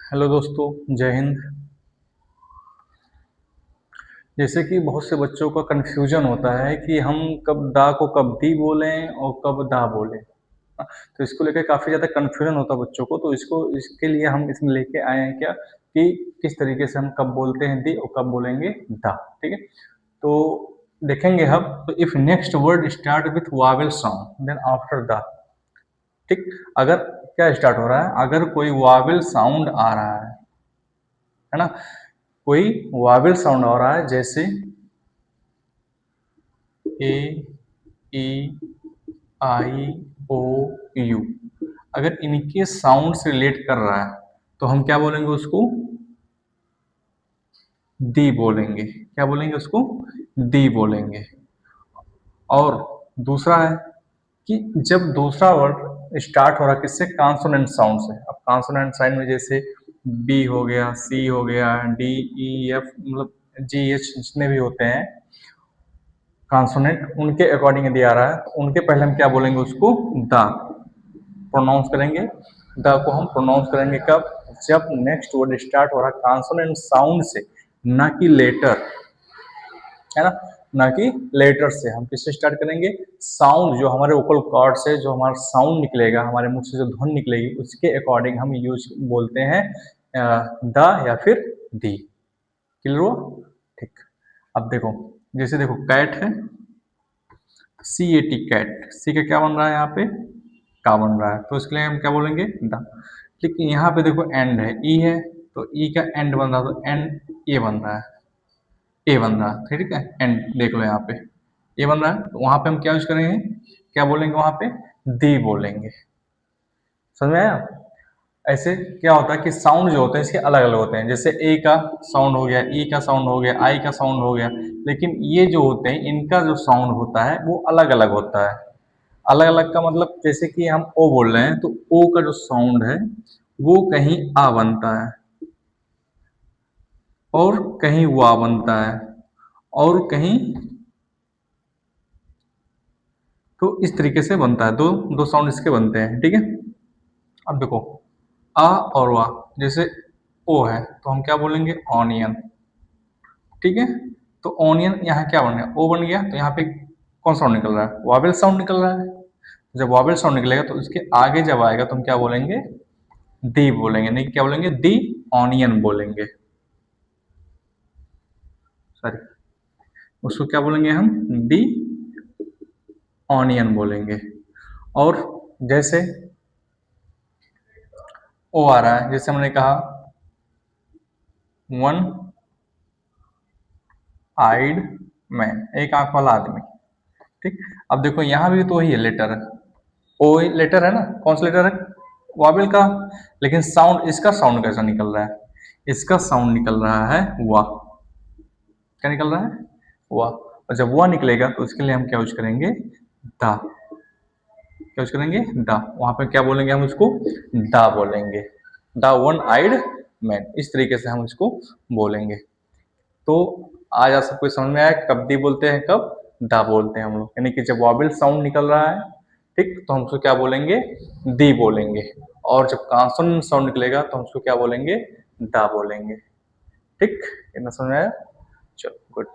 Hello दोस्तों, जय हिंद। जैसे कि बहुत से बच्चों का कन्फ्यूजन होता है कि हम कब दा को कब दी बोलें और कब दा बोलें। तो इसको लेके काफ़ी ज़्यादा कन्फ्यूजन होता है बच्चों को, तो इसके लिए हम इसमें लेके आए हैं क्या कि किस तरीके से हम कब बोलते हैं दी और कब बोलेंगे दा। ठीक है, तो देखेंगे हम। तो if next word start with vowel sound then after the. ठीक, अगर क्या स्टार्ट हो रहा है, अगर कोई वावेल साउंड आ रहा है ना, कोई वावेल साउंड आ रहा है जैसे ए, ई, आई, ओ, यू, अगर इनके साउंड से रिलेट कर रहा है तो हम क्या बोलेंगे उसको? दी बोलेंगे। क्या बोलेंगे उसको? दी बोलेंगे। और दूसरा है कि जब दूसरा वर्ड स्टार्ट हो रहा है किससे? कॉन्सोनेंट साउंड से। अब कॉन्सोनेंट साउंड में जैसे बी हो गया, सी हो गया, डी, ई, एफ, मतलब जी, एच जितने भी होते हैं कॉन्सोनेंट, उनके अकॉर्डिंग यदि आ रहा है तो उनके पहले हम क्या बोलेंगे उसको? द प्रोनाउंस करेंगे। द को हम प्रोनाउंस करेंगे कब? जब नेक्स्ट वर्ड स्टार्ट हो रहा है कॉन्सोनेंट साउंड से, ना कि लेटर, है ना, ना कि लेटर से। हम किससे स्टार्ट करेंगे? साउंड, जो हमारे वोकल कॉर्ड से जो हमारा साउंड निकलेगा, हमारे मुंह से जो ध्वनि निकलेगी, उसके अकॉर्डिंग हम यूज बोलते हैं द या फिर दी। क्लियर हुआ? ठीक। अब देखो, जैसे देखो कैट है, सी ए टी, कैट, सी का क्या बन रहा है यहाँ पे? का बन रहा है, तो इसके लिए हम क्या बोलेंगे? द। लेकिन यहाँ पे देखो एंड है, ई है, तो ई का एंड बन रहा है, तो एंड ए बन रहा है, ए बन रहा है। ठीक है, एंड देख लो यहाँ पे ए बन रहा है, तो वहां पे हम क्या यूज करेंगे? क्या बोलेंगे वहां पे? दी बोलेंगे। समझ में आया? ऐसे क्या होता है कि साउंड जो होते हैं इसके अलग अलग होते हैं, जैसे ए का साउंड हो गया, ई का साउंड हो गया, आई का साउंड हो गया, लेकिन ये जो होते हैं इनका जो साउंड होता है वो अलग अलग होता है। अलग अलग का मतलब, जैसे कि हम ओ बोल रहे हैं तो ओ का जो साउंड है वो कहीं आ बनता है, और कहीं वा बनता है, और कहीं, तो इस तरीके से बनता है, दो दो साउंड इसके बनते हैं। ठीक है, अब देखो आ और वा, जैसे ओ है तो हम क्या बोलेंगे? ऑनियन। ठीक है, तो ऑनियन यहाँ क्या बन गया? ओ बन गया, तो यहाँ पे कौन साउंड निकल रहा है? वावेल साउंड निकल रहा है। जब वावेल साउंड निकलेगा तो उसके आगे जब आएगा तो हम क्या बोलेंगे? दी बोलेंगे, नहीं क्या बोलेंगे? दी ऑनियन बोलेंगे। सॉरी, उसको क्या बोलेंगे हम? दी ऑनियन बोलेंगे। और जैसे ओ आ रहा है, जैसे हमने कहा वन आइड मैन, एक आंख वाला आदमी। ठीक, अब देखो यहाँ भी तो वही है, लेटर है, ओ लेटर है ना, कौन सा लेटर है? वावेल का। लेकिन साउंड, इसका साउंड कैसा निकल रहा है? इसका साउंड निकल रहा है वाह। क्या निकल रहा है? वाह। और जब वाह निकलेगा तो उसके लिए हम क्या यूज करेंगे? दा। क्या यूज करेंगे? दा। वहां पे क्या बोलेंगे हम उसको? दा बोलेंगे। द वन आइड मैन, इस तरीके से हम इसको बोलेंगे। तो आज आप सबको समझ में आया कब दी बोलते हैं, कब दा बोलते हैं हम लोग। यानी कि जब वॉवेल साउंड निकल रहा है, ठीक, तो हम उसको क्या बोलेंगे? दी बोलेंगे। और जब कॉन्सोनेंट साउंड निकलेगा तो हम उसको क्या बोलेंगे? दा बोलेंगे। ठीक, इतना समझ में आया? चलो गुड।